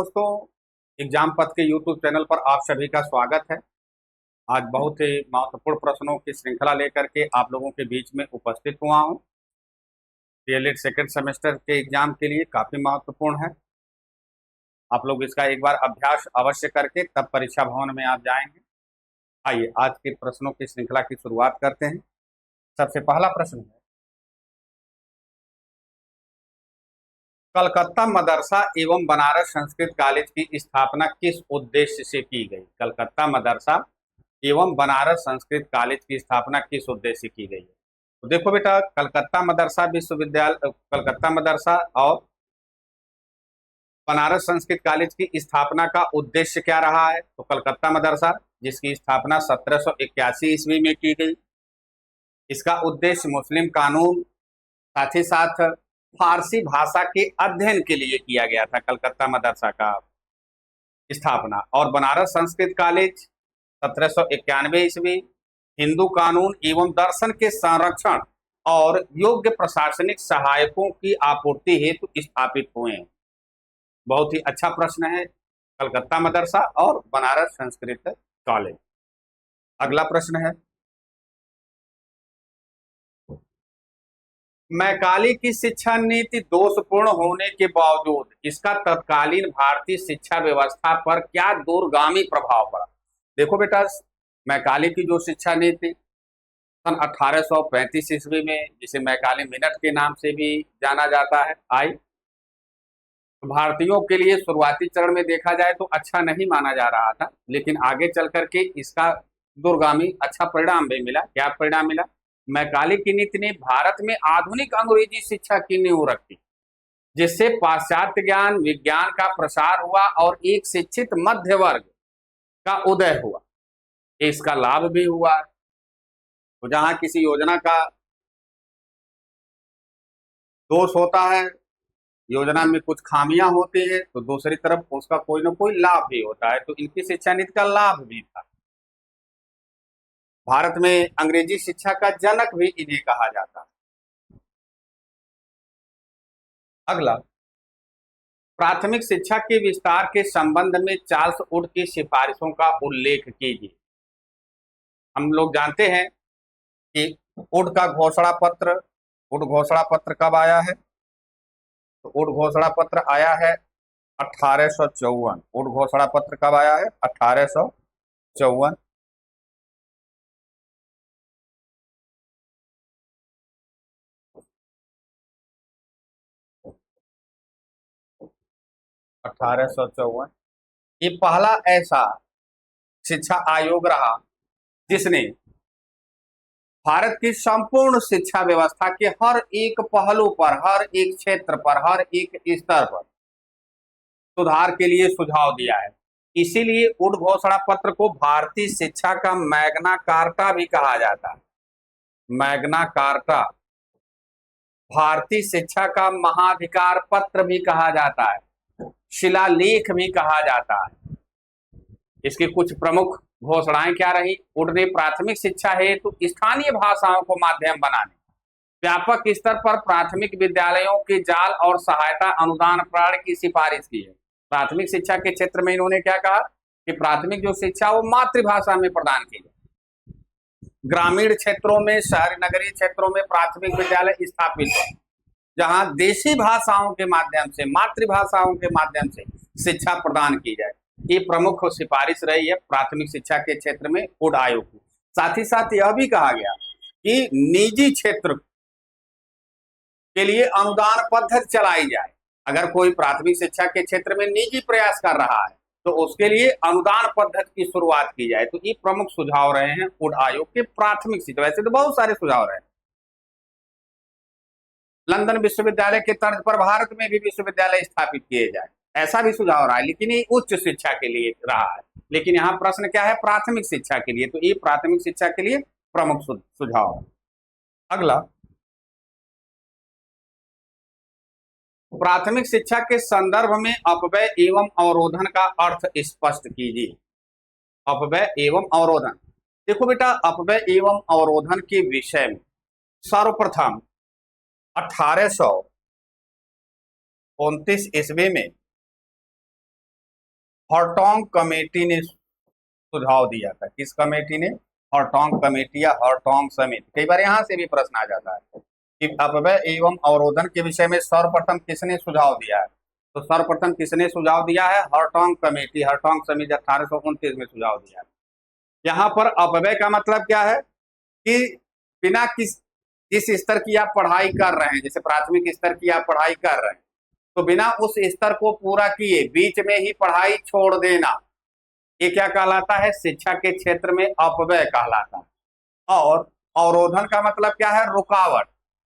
दोस्तों, एग्जाम पथ के यूट्यूब चैनल पर आप सभी का स्वागत है। आज बहुत ही महत्वपूर्ण प्रश्नों की श्रृंखला लेकर के आप लोगों के बीच में उपस्थित हुआ हूं। डीएलएड सेकेंड सेमेस्टर के एग्जाम के लिए काफी महत्वपूर्ण है। आप लोग इसका एक बार अभ्यास अवश्य करके तब परीक्षा भवन में आप जाएंगे। आइए आज के प्रश्नों की श्रृंखला की शुरुआत करते हैं। सबसे पहला प्रश्न है, कलकत्ता मदरसा एवं बनारस संस्कृत कॉलेज की स्थापना किस उद्देश्य से की गई? कलकत्ता मदरसा एवं बनारस संस्कृत कॉलेज की स्थापना किस उद्देश्य से की गई है? तो देखो बेटा, कलकत्ता मदरसा विश्वविद्यालय, कलकत्ता मदरसा और बनारस संस्कृत कॉलेज की स्थापना का उद्देश्य क्या रहा है? तो कलकत्ता मदरसा, जिसकी स्थापना 1781 ईस्वी में की गई, इसका उद्देश्य मुस्लिम कानून, साथ ही साथ फारसी भाषा के अध्ययन के लिए किया गया था कलकत्ता मदरसा का स्थापना। और बनारस संस्कृत कॉलेज 1791 ईस्वी हिंदू कानून एवं दर्शन के संरक्षण और योग्य प्रशासनिक सहायकों की आपूर्ति हेतु स्थापित हुए हैं। बहुत ही अच्छा प्रश्न है, कलकत्ता मदरसा और बनारस संस्कृत कॉलेज। अगला प्रश्न है, मैकाले की शिक्षा नीति दोषपूर्ण होने के बावजूद इसका तत्कालीन भारतीय शिक्षा व्यवस्था पर क्या दूरगामी प्रभाव पड़ा? देखो बेटा, मैकाले की जो शिक्षा नीति सन 1835 ईस्वी में, जिसे मैकाले मिनट के नाम से भी जाना जाता है, आई। भारतीयों के लिए शुरुआती चरण में देखा जाए तो अच्छा नहीं माना जा रहा था, लेकिन आगे चल करके इसका दूरगामी अच्छा परिणाम भी मिला। क्या परिणाम मिला? मैकाले की नीति ने भारत में आधुनिक अंग्रेजी शिक्षा की नींव रखी, जिससे पाश्चात्य ज्ञान विज्ञान का प्रसार हुआ और एक शिक्षित मध्य वर्ग का उदय हुआ। इसका लाभ भी हुआ। तो जहां किसी योजना का दोष होता है, योजना में कुछ खामियां होती है, तो दूसरी तरफ उसका कोई ना कोई लाभ भी होता है। तो इनकी शिक्षा नीति का लाभ भी था। भारत में अंग्रेजी शिक्षा का जनक भी इन्हें कहा जाता है। अगला, प्राथमिक शिक्षा के विस्तार के संबंध में चार्ल्स वुड की सिफारिशों का उल्लेख कीजिए। हम लोग जानते हैं कि वुड का घोषणा पत्र, वुड घोषणा पत्र कब आया है? तो वुड घोषणा पत्र आया है 1854। वुड घोषणा पत्र कब आया है? 1854। ये पहला ऐसा शिक्षा आयोग रहा जिसने भारत की संपूर्ण शिक्षा व्यवस्था के हर एक पहलू पर, हर एक क्षेत्र पर, हर एक स्तर पर सुधार के लिए सुझाव दिया है। इसीलिए वुड घोषणा पत्र को भारतीय शिक्षा का मैग्ना कार्टा भी कहा जाता है। मैग्ना कार्टा, भारतीय शिक्षा का महाधिकार पत्र भी कहा जाता है, शिलालेख भी कहा जाता है। इसकी कुछ प्रमुख घोषणाएं क्या रही? वुड ने प्राथमिक शिक्षा हेतु स्थानीय भाषाओं को माध्यम बनाने, व्यापक स्तर पर प्राथमिक विद्यालयों के जाल और सहायता अनुदान प्रणाली की सिफारिश की है। प्राथमिक शिक्षा के क्षेत्र में इन्होंने क्या कहा कि प्राथमिक जो शिक्षा वो मातृभाषा में प्रदान की जाए। ग्रामीण क्षेत्रों में, शहरी नगरीय क्षेत्रों में प्राथमिक विद्यालय स्थापित हो, जहां देशी भाषाओं के माध्यम से, मातृभाषाओं के माध्यम से शिक्षा प्रदान की जाए। ये प्रमुख सिफारिश रही है प्राथमिक शिक्षा के क्षेत्र में वुड आयोग की। साथ ही साथ यह भी कहा गया कि निजी क्षेत्र के लिए अनुदान पद्धति चलाई जाए। अगर कोई प्राथमिक शिक्षा के क्षेत्र में निजी प्रयास कर रहा है तो उसके लिए अनुदान पद्धति की शुरुआत की जाए। तो ये प्रमुख सुझाव रहे हैं वुड आयोग के प्राथमिक शिक्षा। वैसे तो बहुत सारे सुझाव रहे। लंदन विश्वविद्यालय के तर्ज पर भारत में भी विश्वविद्यालय स्थापित किए जाए, ऐसा भी सुझाव रहा है, लेकिन ये उच्च शिक्षा के लिए रहा है। लेकिन यहाँ प्रश्न क्या है? प्राथमिक शिक्षा के लिए। तो ये प्राथमिक शिक्षा के लिए प्रमुख सुझाव है। अगला, प्राथमिक शिक्षा के संदर्भ में अपव्यय एवं अवरोधन का अर्थ स्पष्ट कीजिए। अपव्यय एवं अवरोधन। देखो बेटा, अपव्यय एवं अवरोधन के विषय में सर्वप्रथम 1829 ईस्वी में हॉर्टोंग कमेटी ने सुझाव दिया था। किस कमेटी ने? हॉर्टोंग कमेटी या हॉर्टोंग समिति। कई बार यहां से भी प्रश्न आ जाता है कि अपव्यय एवं अवरोधन के विषय में सर्वप्रथम किसने सुझाव दिया है? तो सर्वप्रथम किसने सुझाव दिया है? हॉर्टोंग कमेटी, हॉर्टोंग समिति 1829 में सुझाव दिया है। यहाँ पर अपव्यय का मतलब क्या है कि बिना जिस स्तर की आप पढ़ाई कर रहे हैं, जैसे प्राथमिक स्तर की आप पढ़ाई कर रहे हैं, तो बिना उस स्तर को पूरा किए बीच में ही पढ़ाई छोड़ देना, ये क्या कहलाता है? शिक्षा के क्षेत्र में अपव्यय कहलाता है। और अवरोधन का मतलब क्या है? रुकावट।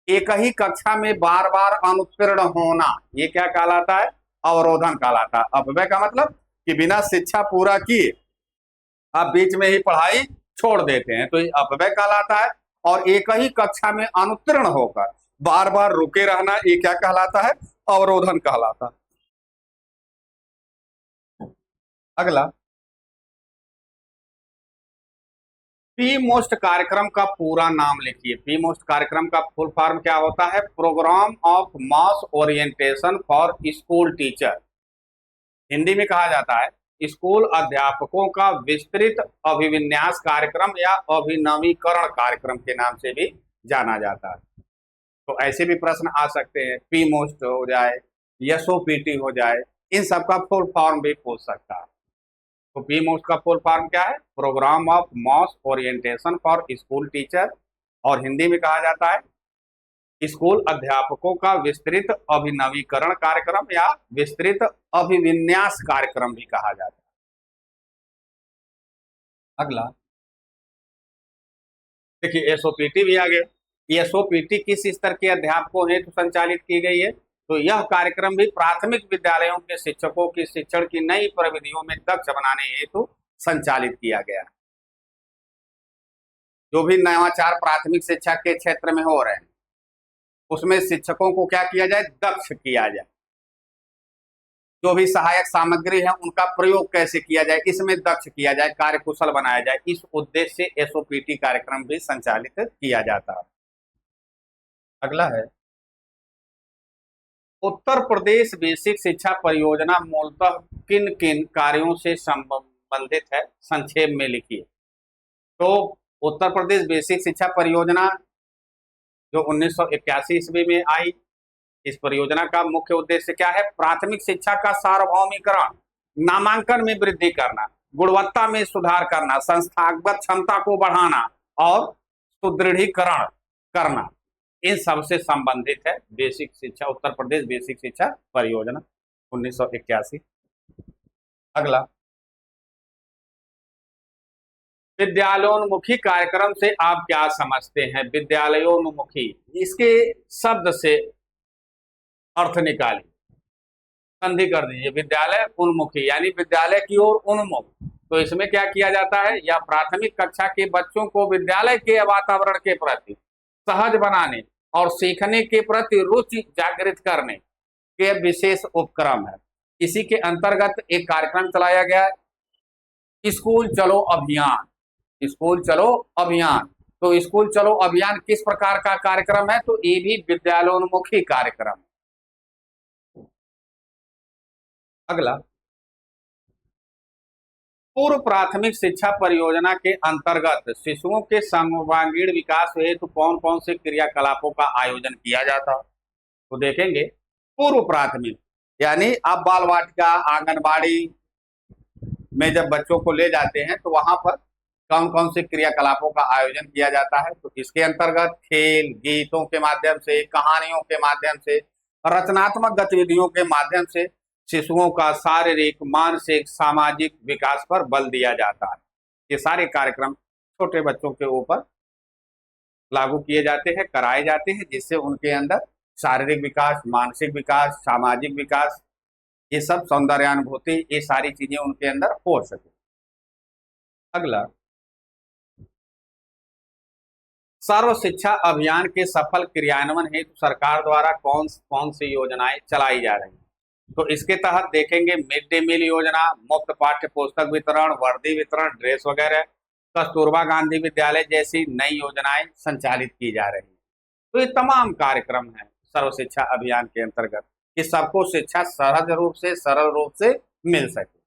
एक ही कक्षा में बार बार अनुत्तीर्ण होना, ये क्या कहलाता है? अवरोधन कहलाता है। अपव्यय का मतलब कि बिना शिक्षा पूरा किए आप बीच में ही पढ़ाई छोड़ देते हैं, तो ये अपव्यय कहलाता है। और एक ही कक्षा में अनुत्तीर्ण होकर बार बार रुके रहना, ये क्या कहलाता है? अवरोधन कहलाता है। अगला, पी मोस्ट कार्यक्रम का पूरा नाम लिखिए। पी मोस्ट कार्यक्रम का फुल फॉर्म क्या होता है? Programme of mass orientation for school teacher. Hindi में कहा जाता है स्कूल अध्यापकों का विस्तृत अभिविन्यास कार्यक्रम या अभिनवीकरण कार्यक्रम के नाम से भी जाना जाता है। तो ऐसे भी प्रश्न आ सकते हैं, पी मोस्ट हो जाए, एसओपीटी हो जाए, इन सब का फुल फॉर्म भी पूछ सकता है। तो पी मोस्ट का फुल फॉर्म क्या है? Programme of mass orientation for school teacher, और हिंदी में कहा जाता है स्कूल अध्यापकों का विस्तृत अभिनवीकरण कार्यक्रम या विस्तृत अभिविन्यास कार्यक्रम भी कहा जाता है। अगला देखिए, एसओपीटी भी आ गया। एसओपीटी किस स्तर के अध्यापकों हेतु संचालित की गई है? तो यह कार्यक्रम भी प्राथमिक विद्यालयों के शिक्षकों की शिक्षण की नई प्रविधियों में दक्ष बनाने हेतु संचालित किया गया। जो भी नवाचार प्राथमिक शिक्षा के क्षेत्र में हो रहे हैं, उसमें शिक्षकों को क्या किया जाए? दक्ष किया जाए। जो भी सहायक सामग्री है उनका प्रयोग कैसे किया जाए, इसमें दक्ष किया जाए, कार्यकुशल बनाया जाए। इस उद्देश्य से एसओपीटी कार्यक्रम भी संचालित किया जाता है। अगला है, उत्तर प्रदेश बेसिक शिक्षा परियोजना मूलतः किन किन कार्यों से संबंधित है? संक्षेप में लिखिए। तो उत्तर प्रदेश बेसिक शिक्षा परियोजना जो 1981 ईस्वी में आई, इस परियोजना का मुख्य उद्देश्य क्या है? प्राथमिक शिक्षा का सार्वभौमिकरण, नामांकन में वृद्धि करना, गुणवत्ता में सुधार करना, संस्थागत क्षमता को बढ़ाना और सुदृढ़ीकरण करना, इन सबसे संबंधित है बेसिक शिक्षा, उत्तर प्रदेश बेसिक शिक्षा परियोजना 1981। अगला, विद्यालयोन्मुखी कार्यक्रम से आप क्या समझते हैं? विद्यालयोन्मुखी, इसके शब्द से अर्थ निकालिए, संधि कर दीजिए। विद्यालय उन्मुखी यानी विद्यालय की ओर उन्मुख। तो इसमें क्या किया जाता है? या प्राथमिक कक्षा के बच्चों को विद्यालय के वातावरण के प्रति सहज बनाने और सीखने के प्रति रुचि जागृत करने के विशेष उपक्रम है। इसी के अंतर्गत एक कार्यक्रम चलाया गया, स्कूल चलो अभियान। स्कूल चलो अभियान, तो स्कूल चलो अभियान किस प्रकार का कार्यक्रम है? तो ये भी विद्यालयोन्मुखी कार्यक्रम। अगला, पूर्व प्राथमिक शिक्षा परियोजना के अंतर्गत शिशुओं के सर्वांगीण विकास हेतु कौन कौन से क्रियाकलापों का आयोजन किया जाता है? तो देखेंगे, पूर्व प्राथमिक यानी आप बाल वाटिका, आंगनबाड़ी में जब बच्चों को ले जाते हैं तो वहां पर कौन कौन से क्रियाकलापों का आयोजन किया जाता है? तो इसके अंतर्गत खेल, गीतों के माध्यम से, कहानियों के माध्यम से, रचनात्मक गतिविधियों के माध्यम से शिशुओं का शारीरिक, मानसिक, सामाजिक विकास पर बल दिया जाता है। ये सारे कार्यक्रम छोटे बच्चों के ऊपर लागू किए जाते हैं, कराए जाते हैं, जिससे उनके अंदर शारीरिक विकास, मानसिक विकास, सामाजिक विकास, ये सब सौंदर्यानुभूति, ये सारी चीजें उनके अंदर हो सके। अगला, सर्व शिक्षा अभियान के सफल क्रियान्वयन हेतु सरकार द्वारा कौन कौन सी योजनाएं चलाई जा रही हैं? तो इसके तहत देखेंगे, मिड डे मील योजना, मुफ्त पाठ्य पुस्तक वितरण, वर्दी वितरण, ड्रेस वगैरह, कस्तूरबा गांधी विद्यालय जैसी नई योजनाएं संचालित की जा रही हैं। तो ये तमाम कार्यक्रम हैं सर्व शिक्षा अभियान के अंतर्गत कि सबको शिक्षा सहज रूप से, सरल रूप से मिल सके।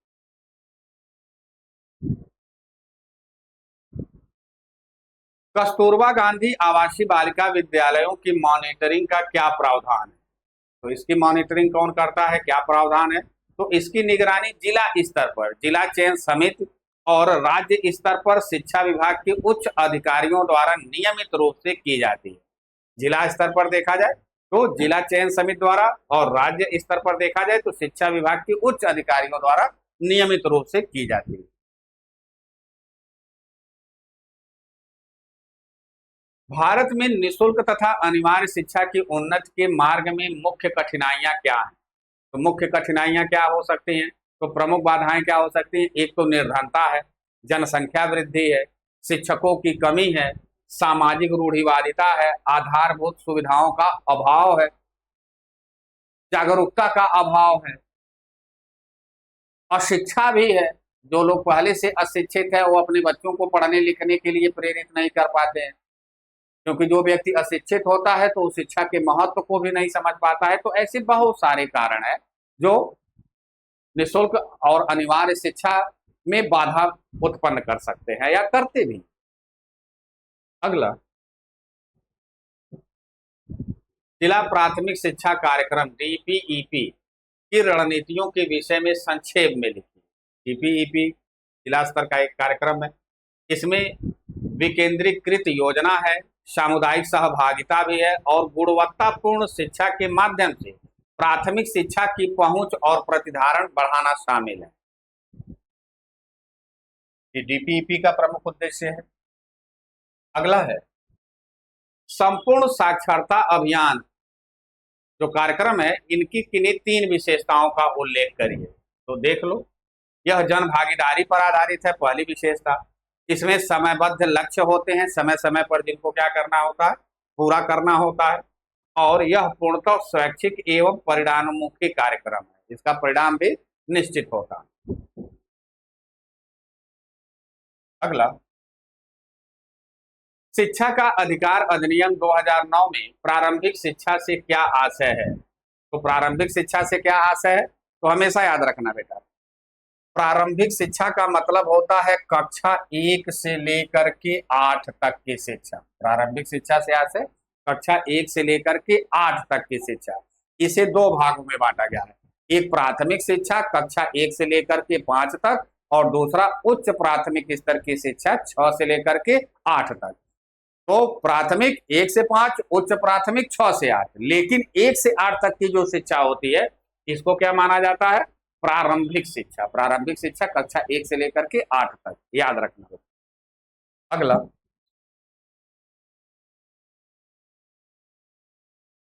कस्तूरबा गांधी आवासीय बालिका विद्यालयों की मॉनिटरिंग का क्या प्रावधान है? तो इसकी मॉनिटरिंग कौन करता है, क्या प्रावधान है? तो इसकी निगरानी जिला स्तर पर, जिला चयन समिति और राज्य स्तर पर शिक्षा विभाग के उच्च अधिकारियों द्वारा नियमित रूप से की जाती है। जिला स्तर पर देखा जाए तो जिला चयन समिति द्वारा, और राज्य स्तर पर देखा जाए तो शिक्षा विभाग के उच्च अधिकारियों द्वारा नियमित रूप से की जाती है। भारत में निःशुल्क तथा अनिवार्य शिक्षा की उन्नति के मार्ग में मुख्य कठिनाइयां क्या हैं? तो मुख्य कठिनाइयां क्या हो सकती हैं? तो प्रमुख बाधाएं क्या हो सकती हैं? एक तो निर्धनता है, जनसंख्या वृद्धि है, शिक्षकों की कमी है, सामाजिक रूढ़िवादिता है, आधारभूत सुविधाओं का अभाव है, जागरूकता का अभाव है, अशिक्षा भी है। जो लोग पहले से अशिक्षित है वो अपने बच्चों को पढ़ने लिखने के लिए प्रेरित नहीं कर पाते हैं, क्योंकि जो व्यक्ति अशिक्षित होता है तो शिक्षा के महत्व को भी नहीं समझ पाता है। तो ऐसे बहुत सारे कारण हैं जो निःशुल्क और अनिवार्य शिक्षा में बाधा उत्पन्न कर सकते हैं या करते भी। अगला, जिला प्राथमिक शिक्षा कार्यक्रम डीपीईपी की रणनीतियों के विषय में संक्षेप में लिखिए। डीपीईपी जिला स्तर का एक कार्यक्रम है। इसमें विकेंद्रीकृत योजना है, सामुदायिक सहभागिता भी है और गुणवत्तापूर्ण शिक्षा के माध्यम से प्राथमिक शिक्षा की पहुंच और प्रतिधारण बढ़ाना शामिल है। ये डीपीईपी का प्रमुख उद्देश्य है। अगला है संपूर्ण साक्षरता अभियान। जो कार्यक्रम है इनकी किन्हीं 3 विशेषताओं का उल्लेख करिए। तो देख लो, यह जन भागीदारी पर आधारित है, पहली विशेषता। इसमें समयबद्ध लक्ष्य होते हैं, समय समय पर जिनको क्या करना होता है, पूरा करना होता है। और यह पूर्णतः स्वैच्छिक एवं परिणामोन्मुखी कार्यक्रम है, इसका परिणाम भी निश्चित होता है। अगला, शिक्षा का अधिकार अधिनियम 2009 में प्रारंभिक शिक्षा से क्या आशय है? तो प्रारंभिक शिक्षा से क्या आशय है? तो हमेशा याद रखना बेटा, प्रारंभिक शिक्षा का मतलब होता है कक्षा 1 से लेकर के 8 तक की शिक्षा। प्रारंभिक शिक्षा से आशय कक्षा 1 से लेकर के 8 तक की शिक्षा। इसे 2 भागों में बांटा गया है, एक प्राथमिक शिक्षा कक्षा 1 से लेकर के 5 तक और दूसरा उच्च प्राथमिक स्तर की शिक्षा 6 से लेकर के 8 तक। तो प्राथमिक 1 से 5, उच्च प्राथमिक 6 से 8, लेकिन 1 से 8 तक की जो शिक्षा होती है इसको क्या माना जाता है? प्रारंभिक शिक्षा। प्रारंभिक शिक्षा कक्षा 1 से लेकर के 8 तक, याद रखना होगा। अगला,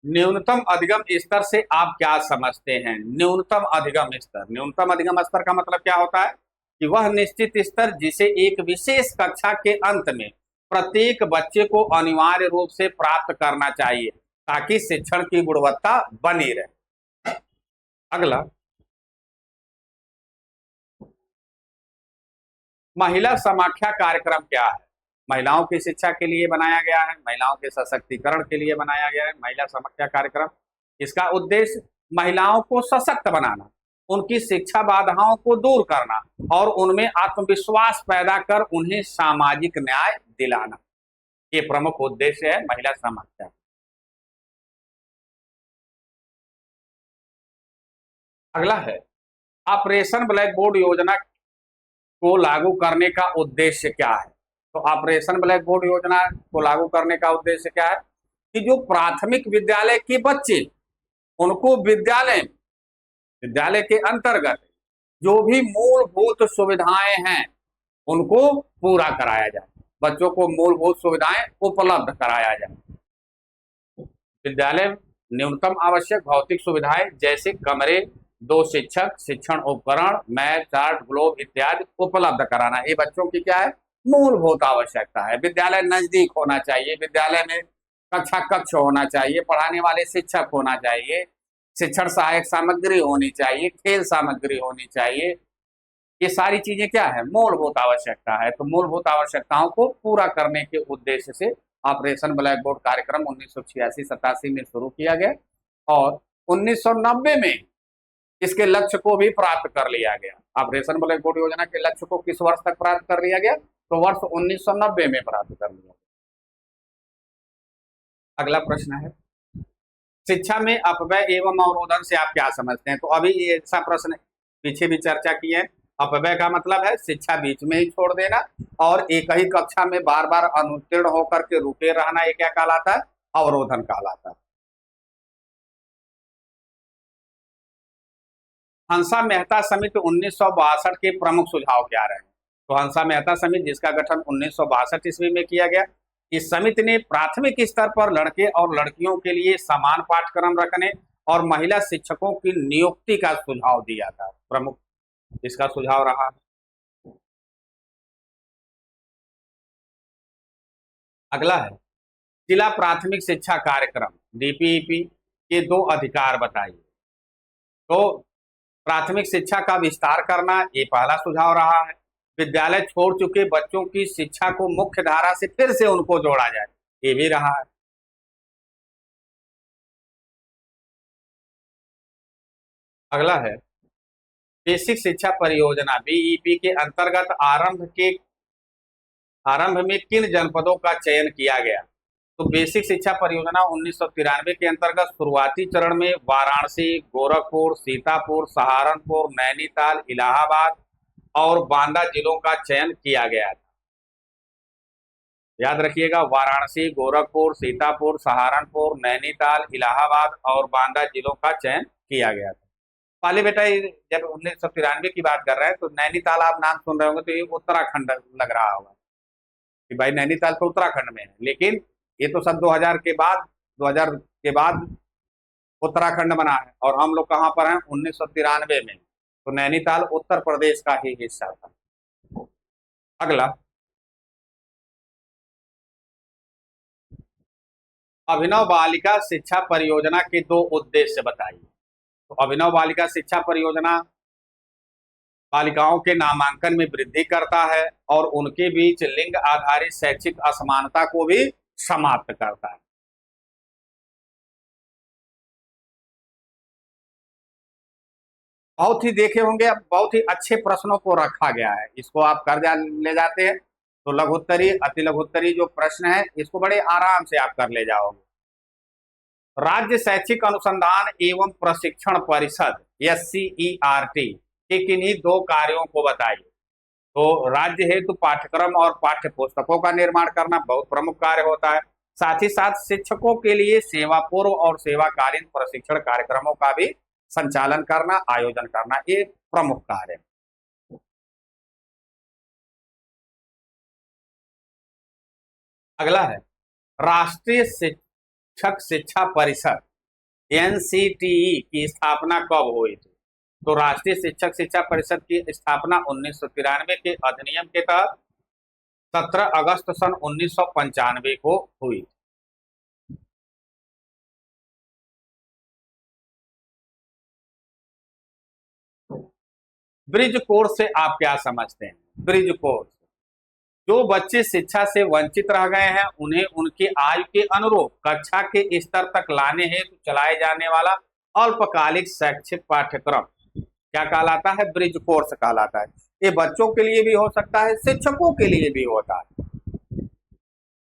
न्यूनतम अधिगम स्तर से आप क्या समझते हैं? न्यूनतम अधिगम स्तर, न्यूनतम अधिगम स्तर का मतलब क्या होता है कि वह निश्चित स्तर जिसे एक विशेष कक्षा के अंत में प्रत्येक बच्चे को अनिवार्य रूप से प्राप्त करना चाहिए ताकि शिक्षण की गुणवत्ता बनी रहे। अगला, महिला समाख्या कार्यक्रम क्या है? महिलाओं की शिक्षा के लिए बनाया गया है, महिलाओं के सशक्तिकरण के लिए बनाया गया है महिला समाख्या कार्यक्रम। इसका उद्देश्य महिलाओं को सशक्त बनाना, उनकी शिक्षा बाधाओं को दूर करना और उनमें आत्मविश्वास पैदा कर उन्हें सामाजिक न्याय दिलाना, ये प्रमुख उद्देश्य है महिला समाख्या। अगला है ऑपरेशन ब्लैक बोर्ड योजना को लागू करने का उद्देश्य क्या है? तो ऑपरेशन ब्लैक बोर्ड योजना को लागू करने का उद्देश्य क्या है कि जो प्राथमिक विद्यालय के बच्चे, उनको विद्यालय के अंतर्गत जो भी मूलभूत सुविधाएं हैं उनको पूरा कराया जाए, बच्चों को मूलभूत सुविधाएं उपलब्ध कराया जाए। विद्यालय न्यूनतम आवश्यक भौतिक सुविधाएं जैसे कमरे, 2 शिक्षक, शिक्षण उपकरण, मैप, चार्ट, ग्लोब इत्यादि उपलब्ध कराना, ये बच्चों की क्या है? मूलभूत आवश्यकता है। विद्यालय नजदीक होना चाहिए, विद्यालय में कक्षा कक्ष होना चाहिए, पढ़ाने वाले शिक्षक होना चाहिए, शिक्षण सहायक सामग्री होनी चाहिए, खेल सामग्री होनी चाहिए। ये सारी चीजें क्या है? मूलभूत आवश्यकता है। तो मूलभूत आवश्यकताओं को पूरा करने के उद्देश्य से ऑपरेशन ब्लैक बोर्ड कार्यक्रम 1986-87 में शुरू किया गया और 1990 में इसके लक्ष्य को भी प्राप्त कर लिया गया। ऑपरेशन ब्लैकबोर्ड योजना के लक्ष्य को किस वर्ष तक प्राप्त कर लिया गया? तो वर्ष 1990 में प्राप्त कर लिया। अगला प्रश्न है, शिक्षा में अपव्यय एवं अवरोधन से आप क्या समझते हैं? तो अभी ये ऐसा प्रश्न पीछे भी चर्चा की है। अपव्यय का मतलब है शिक्षा बीच में ही छोड़ देना, और एक ही कक्षा में बार बार अनुत्तीर्ण होकर के रुके रहना, ये क्या कहलाता है? अवरोधन कहलाता है। हंसा मेहता समिति 1962 के प्रमुख सुझाव क्या रहे? तो हंसा मेहता समिति, जिसका गठन 1962 ईस्वी में किया गया, इस समिति ने प्राथमिक स्तर पर लड़के और लड़कियों के लिए समान पाठ्यक्रम रखने और महिला शिक्षकों की नियुक्ति का सुझाव दिया था। प्रमुख इसका सुझाव रहा। अगला है, जिला प्राथमिक शिक्षा कार्यक्रम डीपीईपी के 2 अधिकार बताइए। तो प्राथमिक शिक्षा का विस्तार करना, ये पहला सुझाव रहा है। विद्यालय छोड़ चुके बच्चों की शिक्षा को मुख्य धारा से फिर से उनको जोड़ा जाए, ये भी रहा है। अगला है, बेसिक शिक्षा परियोजना बीईपी के अंतर्गत आरंभ में किन जनपदों का चयन किया गया? तो बेसिक शिक्षा परियोजना 1993 के अंतर्गत शुरुआती चरण में वाराणसी, गोरखपुर, सीतापुर, सहारनपुर, नैनीताल, इलाहाबाद और बांदा जिलों का चयन किया गया था। याद रखिएगा, वाराणसी, गोरखपुर, सीतापुर, सहारनपुर, नैनीताल, इलाहाबाद और बांदा जिलों का चयन किया गया था। पहले बेटा, जब 1993 की बात कर रहे हैं तो नैनीताल आप नाम सुन रहे होंगे तो ये उत्तराखंड लग रहा होगा कि भाई नैनीताल तो उत्तराखंड में है, लेकिन ये तो सन 2000 के बाद उत्तराखंड बना है, और हम लोग कहाँ पर हैं? 1993 में। तो नैनीताल उत्तर प्रदेश का ही हिस्सा था। अगला, अभिनव बालिका शिक्षा परियोजना के 2 उद्देश्य बताइए। तो अभिनव बालिका शिक्षा परियोजना बालिकाओं के नामांकन में वृद्धि करता है और उनके बीच लिंग आधारित शैक्षिक असमानता को भी समाप्त करता है। बहुत ही देखे होंगे, बहुत ही अच्छे प्रश्नों को रखा गया है, इसको आप ले जाते हैं तो लघुत्तरी, अति लघुत्तरी जो प्रश्न है इसको बड़े आराम से आप कर ले जाओगे। राज्य शैक्षिक अनुसंधान एवं प्रशिक्षण परिषद SCERT के किन्हीं 2 कार्यों को बताइए। तो राज्य हेतु पाठ्यक्रम और पाठ्य पुस्तकों का निर्माण करना बहुत प्रमुख कार्य होता है। साथ ही साथ शिक्षकों के लिए सेवा पूर्व और सेवाकालीन प्रशिक्षण कार्यक्रमों का भी संचालन करना, आयोजन करना, ये प्रमुख कार्य है। अगला है, राष्ट्रीय शिक्षक शिक्षा परिषद NCTE की स्थापना कब हुई थी? तो राष्ट्रीय शिक्षक शिक्षा परिषद की स्थापना 1993 के अधिनियम के तहत 17 अगस्त सन 1995 को हुई। ब्रिज कोर्स से आप क्या समझते हैं? ब्रिज कोर्स, जो बच्चे शिक्षा से वंचित रह गए हैं उन्हें उनकी आयु के अनुरूप कक्षा के स्तर तक लाने हेतु चलाए जाने वाला अल्पकालिक शैक्षिक पाठ्यक्रम क्या कहलाता है? ब्रिज कोर्स कहलाता है। ये बच्चों के लिए भी हो सकता है, शिक्षकों के लिए भी होता है।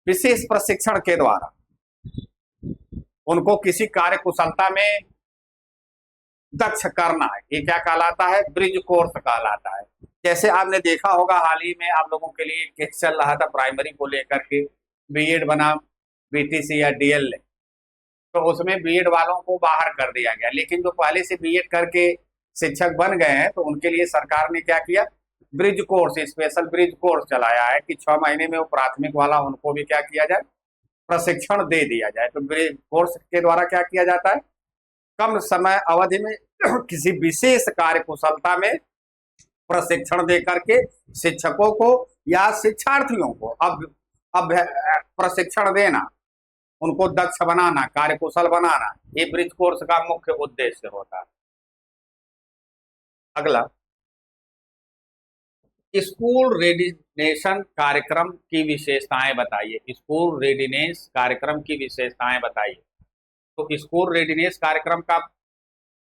विशेष प्रशिक्षण के द्वारा उनको किसी कार्य कुशलता में दक्ष करना है, ये क्या कहलाता है? ब्रिज कोर्स कहलाता है। जैसे आपने देखा होगा, हाल ही में आप लोगों के लिए केस चल रहा था प्राइमरी को लेकर के, बीएड बना बीटीसी या डीएल, तो उसमें बीएड वालों को बाहर कर दिया गया, लेकिन जो पहले से बीएड करके शिक्षक बन गए हैं तो उनके लिए सरकार ने क्या किया? Bridge course, special bridge course चलाया है कि 6 महीने में वो प्राथमिक वाला उनको भी क्या किया जाए? प्रशिक्षण दे दिया जाए। तो ब्रिज कोर्स के द्वारा क्या किया जाता है? कम समय अवधि में किसी विशेष कार्य कुशलता में प्रशिक्षण दे करके शिक्षकों को या शिक्षार्थियों को अब प्रशिक्षण देना, उनको दक्ष बनाना, कार्यकुशल बनाना, ये ब्रिज कोर्स का मुख्य उद्देश्य होता है। अगला, स्कूल रेडिनेशन कार्यक्रम की विशेषताएं बताइए। स्कूल रेडिनेस कार्यक्रम की विशेषताएं बताइए। तो स्कूल रेडिनेस कार्यक्रम का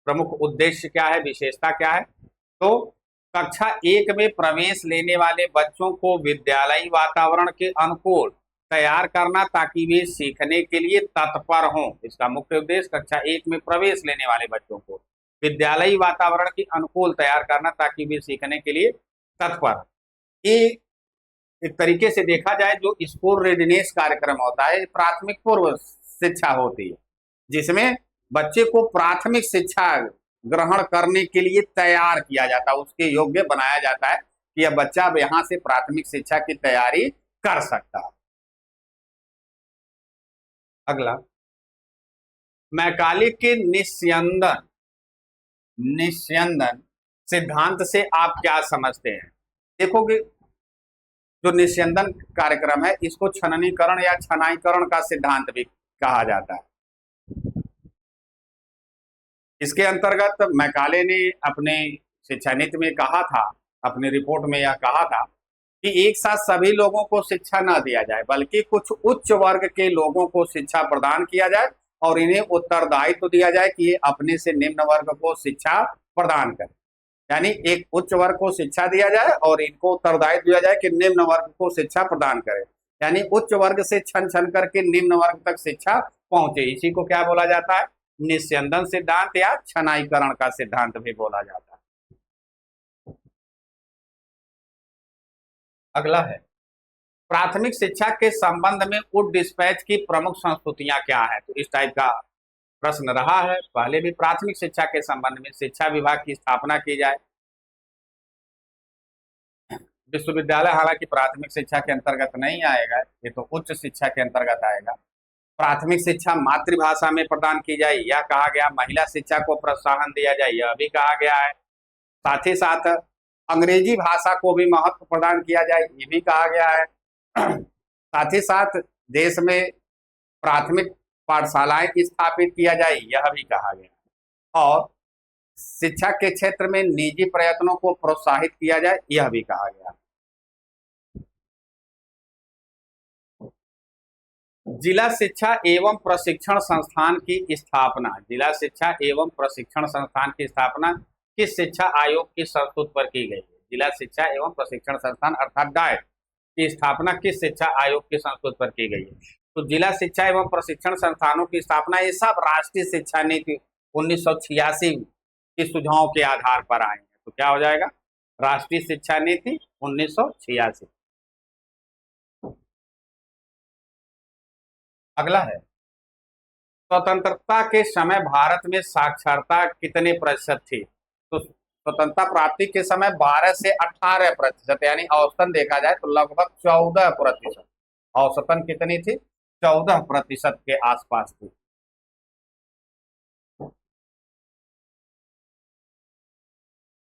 प्रमुख उद्देश्य क्या है, विशेषता क्या है? तो कक्षा 1 में प्रवेश लेने वाले बच्चों को विद्यालयी वातावरण के अनुकूल तैयार करना ताकि वे सीखने के लिए तत्पर हों। इसका मुख्य उद्देश्य कक्षा 1 में प्रवेश लेने वाले बच्चों को विद्यालयी वातावरण के अनुकूल तैयार करना ताकि वे सीखने के लिए तत्पर। ये एक तरीके से देखा जाए जो स्कूल रेडीनेस कार्यक्रम होता है, प्राथमिक पूर्व शिक्षा होती है, जिसमें बच्चे को प्राथमिक शिक्षा ग्रहण करने के लिए तैयार किया जाता है, उसके योग्य बनाया जाता है कि यह बच्चा अब यहाँ से प्राथमिक शिक्षा की तैयारी कर सकता है। अगला, मैकाले के निस्यंदन सिद्धांत से आप क्या समझते हैं? देखोगे जो निस्यंदन कार्यक्रम है इसको छननीकरण या छनाईकरण का सिद्धांत भी कहा जाता है। इसके अंतर्गत मैकाले ने अपने शिक्षा नीति में कहा था, अपनी रिपोर्ट में यह कहा था कि एक साथ सभी लोगों को शिक्षा न दिया जाए बल्कि कुछ उच्च वर्ग के लोगों को शिक्षा प्रदान किया जाए और इन्हें उत्तरदायित्व दिया जाए कि ये अपने से निम्न वर्ग को शिक्षा प्रदान करें। यानी एक उच्च वर्ग को शिक्षा दिया जाए और इनको उत्तरदायित्व दिया जाए कि निम्न वर्ग को शिक्षा प्रदान करें, यानी उच्च वर्ग से छन छन करके निम्न वर्ग तक शिक्षा पहुंचे। इसी को क्या बोला जाता है? निस्यंदन सिद्धांत या छनाईकरण का सिद्धांत भी बोला जाता है। अगला है, प्राथमिक शिक्षा के संबंध में वुड डिस्पैच की प्रमुख संस्तुतियां क्या है? तो इस टाइप का प्रश्न रहा है पहले भी। प्राथमिक शिक्षा के संबंध में शिक्षा विभाग की स्थापना की जाए। विश्वविद्यालय हालांकि प्राथमिक शिक्षा के अंतर्गत नहीं आएगा, ये तो उच्च शिक्षा के अंतर्गत आएगा। प्राथमिक शिक्षा मातृभाषा में प्रदान की जाए, यह कहा गया। महिला शिक्षा को प्रोत्साहन दिया जाए, यह भी कहा गया है। साथ ही साथ अंग्रेजी भाषा को भी महत्व प्रदान किया जाए, ये भी कहा गया है। साथ ही साथ देश में प्राथमिक पाठशालाएं स्थापित किया जाए, यह भी कहा गया। और शिक्षा के क्षेत्र में निजी प्रयत्नों को प्रोत्साहित किया जाए, यह भी कहा गया। जिला शिक्षा एवं प्रशिक्षण संस्थान की स्थापना, जिला शिक्षा एवं प्रशिक्षण संस्थान की स्थापना किस शिक्षा आयोग की संस्तुति पर की गई है? जिला शिक्षा एवं प्रशिक्षण संस्थान अर्थात डाइट की स्थापना किस शिक्षा आयोग की संस्तुति पर की गई है? तो जिला शिक्षा एवं प्रशिक्षण संस्थानों की स्थापना ये सब राष्ट्रीय शिक्षा नीति 1986 के सुझाव के आधार पर आए हैं। तो क्या हो जाएगा? राष्ट्रीय शिक्षा नीति 1986। अगला है, स्वतंत्रता के समय भारत में साक्षरता कितने प्रतिशत थी? तो स्वतंत्रता प्राप्ति के समय 12 से 18%, यानी औसतन देखा जाए तो लगभग 14%। औसतन कितनी थी? 14% के आसपास थी।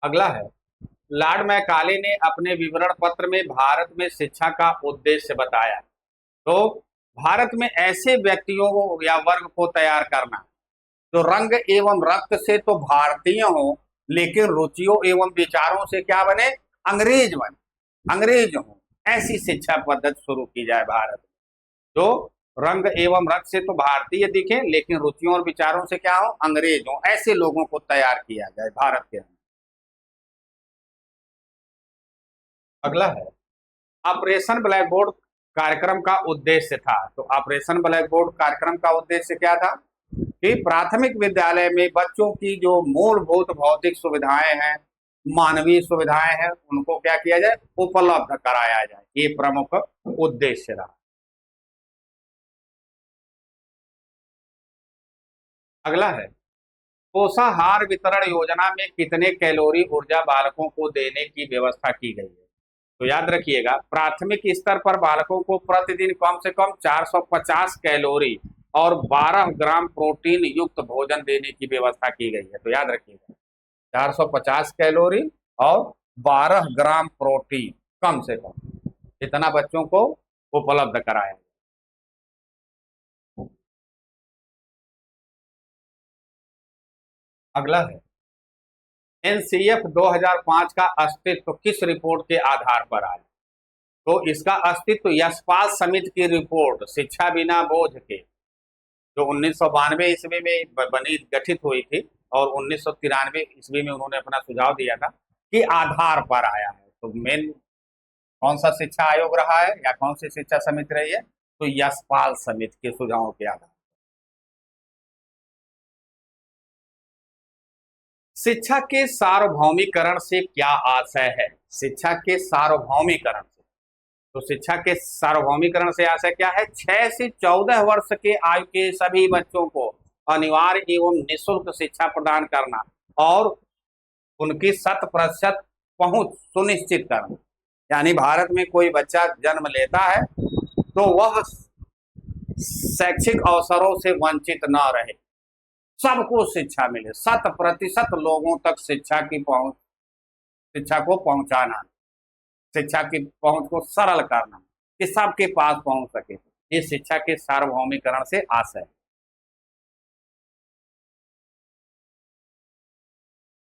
अगला है, लॉर्ड मैकाले ने अपने विवरण पत्र में भारत में शिक्षा का उद्देश्य बताया। तो भारत में ऐसे व्यक्तियों को या वर्ग को तैयार करना जो रंग एवं रक्त से तो भारतीय हो लेकिन रुचियों एवं विचारों से क्या बने? अंग्रेज बने, अंग्रेज हो। ऐसी शिक्षा पद्धति शुरू की जाए भारत में, जो रंग एवं रक्त से तो भारतीय दिखे लेकिन रुचियों और विचारों से क्या हो? अंग्रेज हो। ऐसे लोगों को तैयार किया जाए भारत के अंदर। अगला है, ऑपरेशन ब्लैक बोर्ड कार्यक्रम का उद्देश्य था। तो ऑपरेशन ब्लैक बोर्ड कार्यक्रम का उद्देश्य क्या था? कि प्राथमिक विद्यालय में बच्चों की जो मूलभूत भौतिक सुविधाएं हैं, मानवीय सुविधाएं हैं, उनको क्या किया जाए? उपलब्ध कराया जाए। ये प्रमुख उद्देश्य रहा। अगला है, पोषाहार वितरण योजना में कितने कैलोरी ऊर्जा बालकों को देने की व्यवस्था की गई है? तो याद रखिएगा, प्राथमिक स्तर पर बालकों को प्रतिदिन कम से कम 450 कैलोरी और 12 ग्राम प्रोटीन युक्त भोजन देने की व्यवस्था की गई है। तो याद रखिएगा, 450 कैलोरी और 12 ग्राम प्रोटीन कम से कम, इतना बच्चों को उपलब्ध कराया। अगला है, एनसीएफ 2005 का अस्तित्व किस रिपोर्ट के आधार पर आया? तो इसका अस्तित्व यशपाल समिति की रिपोर्ट शिक्षा बिना बोझ के, जो 1992 ईस्वी में बनी, गठित हुई थी, और 1993 ईस्वी में उन्होंने अपना सुझाव दिया था कि आधार पर आया है। तो मेन कौन सा शिक्षा आयोग रहा है या कौन सी शिक्षा समिति रही है? तो यशपाल समिति के सुझावों के आधार। शिक्षा के सार्वभौमिकरण से क्या आशय है? शिक्षा के सार्वभौमिकरण से, तो शिक्षा के सार्वभौमिकरण से आशय क्या है? 6 से 14 वर्ष के आयु के सभी बच्चों को अनिवार्य एवं निःशुल्क शिक्षा प्रदान करना और उनकी 100% पहुंच सुनिश्चित करना। यानी भारत में कोई बच्चा जन्म लेता है तो वह शैक्षिक अवसरों से वंचित न रहे, सबको शिक्षा मिले, 100% लोगों तक शिक्षा को पहुंचाना, शिक्षा की पहुंच को सरल करना कि सबके पास पहुंच सके। ये शिक्षा के सार्वभौमिकरण से आशय।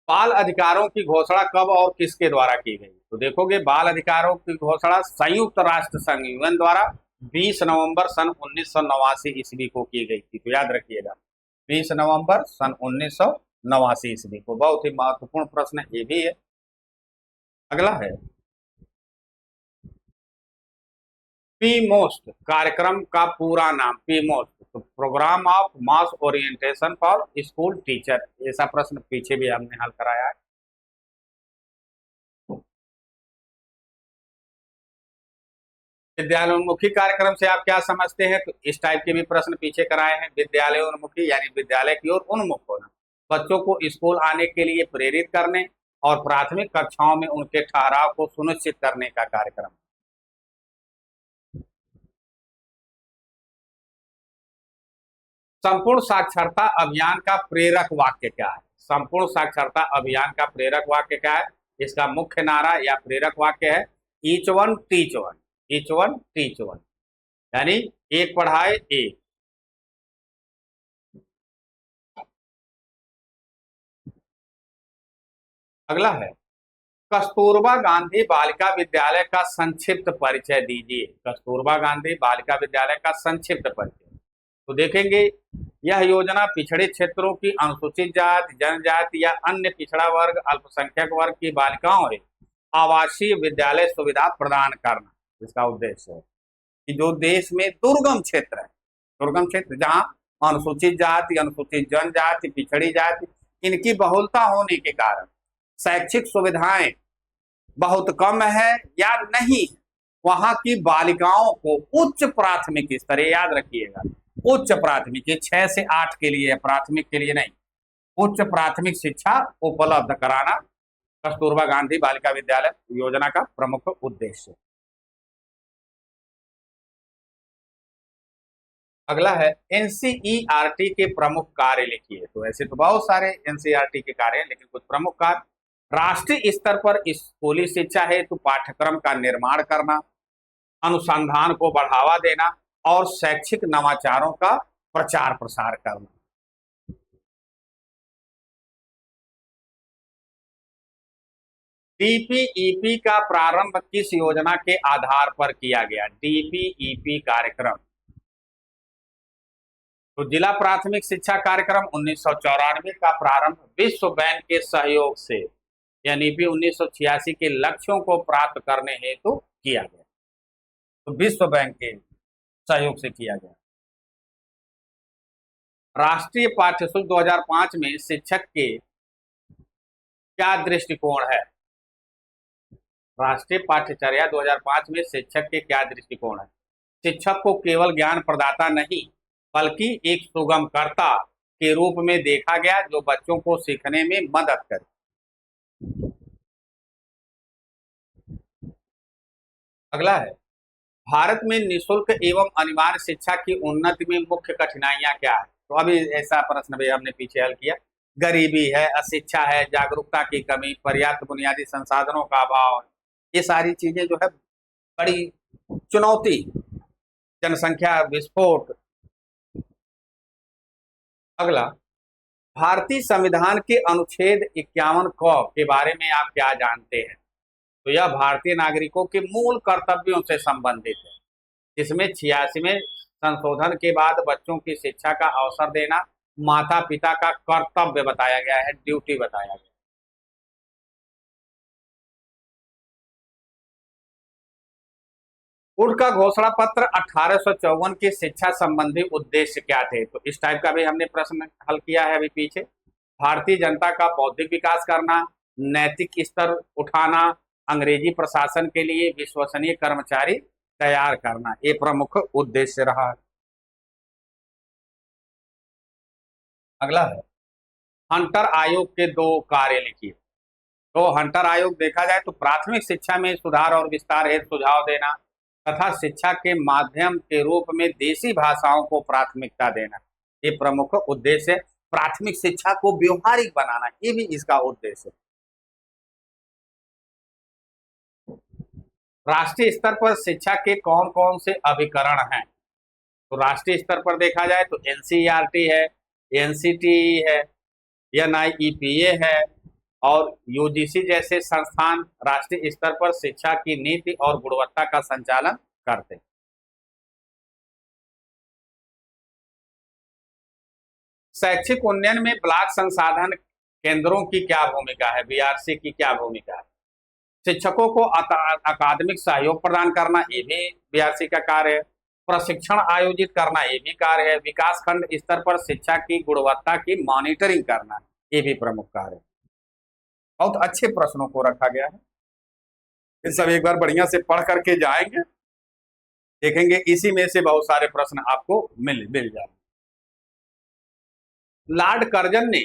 बाल अधिकारों की घोषणा कब और किसके द्वारा की गई? तो देखोगे, बाल अधिकारों की घोषणा संयुक्त राष्ट्र संघ यूएन द्वारा 20 नवंबर सन 1989 ईस्वी को की गई थी। तो याद रखिएगा, 20 नवंबर सन 1989 ईस्वी को। बहुत ही महत्वपूर्ण प्रश्न ये भी है। अगला है पीमोस्ट कार्यक्रम का पूरा नाम। पीमोस्ट तो programme of mass orientation for school teacher. ऐसा प्रश्न पीछे भी हमने हल कराया है। विद्यालयोन्मुखी कार्यक्रम से आप क्या समझते हैं? तो इस टाइप के भी प्रश्न पीछे कराए हैं। विद्यालयोन्मुखी यानी विद्यालय की ओर उन्मुख होना, बच्चों को स्कूल आने के लिए प्रेरित करने और प्राथमिक कक्षाओं में उनके ठहराव को सुनिश्चित करने का कार्यक्रम। संपूर्ण साक्षरता अभियान का प्रेरक वाक्य क्या है? संपूर्ण साक्षरता अभियान का प्रेरक वाक्य क्या है? इसका मुख्य नारा या प्रेरक वाक्य है each one teach one. Each one teach one यानी एक पढ़ाए एक। अगला है कस्तूरबा गांधी बालिका विद्यालय का संक्षिप्त परिचय दीजिए। कस्तूरबा गांधी बालिका विद्यालय का संक्षिप्त परिचय। तो देखेंगे, यह योजना पिछड़े क्षेत्रों की अनुसूचित जाति, जनजाति या अन्य पिछड़ा वर्ग, अल्पसंख्यक वर्ग की बालिकाओं को आवासीय विद्यालय सुविधा प्रदान करना इसका उद्देश्य है। कि जो देश में दुर्गम क्षेत्र है, दुर्गम क्षेत्र जहां अनुसूचित जाति, अनुसूचित जनजाति, पिछड़ी जाति इनकी बहुलता होने के कारण शैक्षिक सुविधाएं बहुत कम है या नहीं, वहां की बालिकाओं को उच्च प्राथमिक स्तर, याद रखिएगा, उच्च प्राथमिक, 6 से 8 के लिए, प्राथमिक के लिए नहीं, उच्च प्राथमिक शिक्षा उपलब्ध कराना कस्तूरबा गांधी बालिका विद्यालय योजना का प्रमुख उद्देश्य। अगला है एनसीईआरटी के प्रमुख कार्य लिखिए। तो ऐसे तो बहुत सारे एनसीईआरटी के कार्य हैं, लेकिन कुछ प्रमुख कार्य। राष्ट्रीय स्तर पर स्कूली शिक्षा हेतु पाठ्यक्रम का निर्माण करना, अनुसंधान को बढ़ावा देना और शैक्षिक नवाचारों का प्रचार प्रसार करना। डीपीईपी का प्रारंभ किस योजना के आधार पर किया गया? डीपीईपी कार्यक्रम तो जिला प्राथमिक शिक्षा कार्यक्रम 1994 का प्रारंभ विश्व बैंक के सहयोग से एनईपी 1986 के लक्ष्यों को प्राप्त करने हेतु किया गया। तो विश्व बैंक के सहयोग से किया गया। राष्ट्रीय पाठ्यशुल्क 2005 में शिक्षक के क्या दृष्टिकोण है? राष्ट्रीय पाठ्यचर्या 2005 में शिक्षक के क्या दृष्टिकोण है? शिक्षक को केवल ज्ञान प्रदाता नहीं बल्कि एक सुगमकर्ता के रूप में देखा गया जो बच्चों को सीखने में मदद करे। अगला है भारत में निःशुल्क एवं अनिवार्य शिक्षा की उन्नति में मुख्य कठिनाइयां क्या है? तो अभी ऐसा प्रश्न भी हमने पीछे हल किया। गरीबी है, अशिक्षा है, जागरूकता की कमी, पर्याप्त बुनियादी संसाधनों का अभाव, ये सारी चीजें जो है बड़ी चुनौती, जनसंख्या विस्फोट। अगला भारतीय संविधान के अनुच्छेद 51 क के बारे में आप क्या जानते हैं? तो यह भारतीय नागरिकों के मूल कर्तव्यों से संबंधित है, जिसमें 86वें संशोधन के बाद बच्चों की शिक्षा का अवसर देना माता पिता का कर्तव्य बताया गया है, ड्यूटी बताया गया है। उनका घोषणा पत्र 1854 की शिक्षा संबंधी उद्देश्य क्या थे? तो इस टाइप का भी हमने प्रश्न हल किया है अभी पीछे। भारतीय जनता का बौद्धिक विकास करना, नैतिक स्तर उठाना, अंग्रेजी प्रशासन के लिए विश्वसनीय कर्मचारी तैयार करना, ये प्रमुख उद्देश्य रहा। अगला है, हंटर आयोग के दो कार्य लिखिए। तो हंटर आयोग देखा जाए तो प्राथमिक शिक्षा में सुधार और विस्तार हेतु सुझाव देना तथा शिक्षा के माध्यम के रूप में देशी भाषाओं को प्राथमिकता देना, ये प्रमुख उद्देश्य है। प्राथमिक शिक्षा को व्यवहारिक बनाना, ये भी इसका उद्देश्य है। राष्ट्रीय स्तर पर शिक्षा के कौन कौन से अभिकरण हैं? तो राष्ट्रीय स्तर पर देखा जाए तो एनसीईआरटी है, एनसीटी है, एनआईईपीए है और यूजीसी जैसे संस्थान राष्ट्रीय स्तर पर शिक्षा की नीति और गुणवत्ता का संचालन करते हैं। शैक्षिक उन्नयन में ब्लॉक संसाधन केंद्रों की क्या भूमिका है? बीआरसी की क्या भूमिका है? शिक्षकों को अकादमिक सहयोग प्रदान करना, ये भी बीआरसी का कार्य है। प्रशिक्षण आयोजित करना, ये भी कार्य है। विकास खंड स्तर पर शिक्षा की गुणवत्ता की मॉनिटरिंग करना, ये भी प्रमुख कार्य है। बहुत अच्छे प्रश्नों को रखा गया है, इन सब एक बार बढ़िया से पढ़ करके जाएंगे, देखेंगे इसी में से बहुत सारे प्रश्न आपको मिल जाएंगे। लॉर्ड कर्जन ने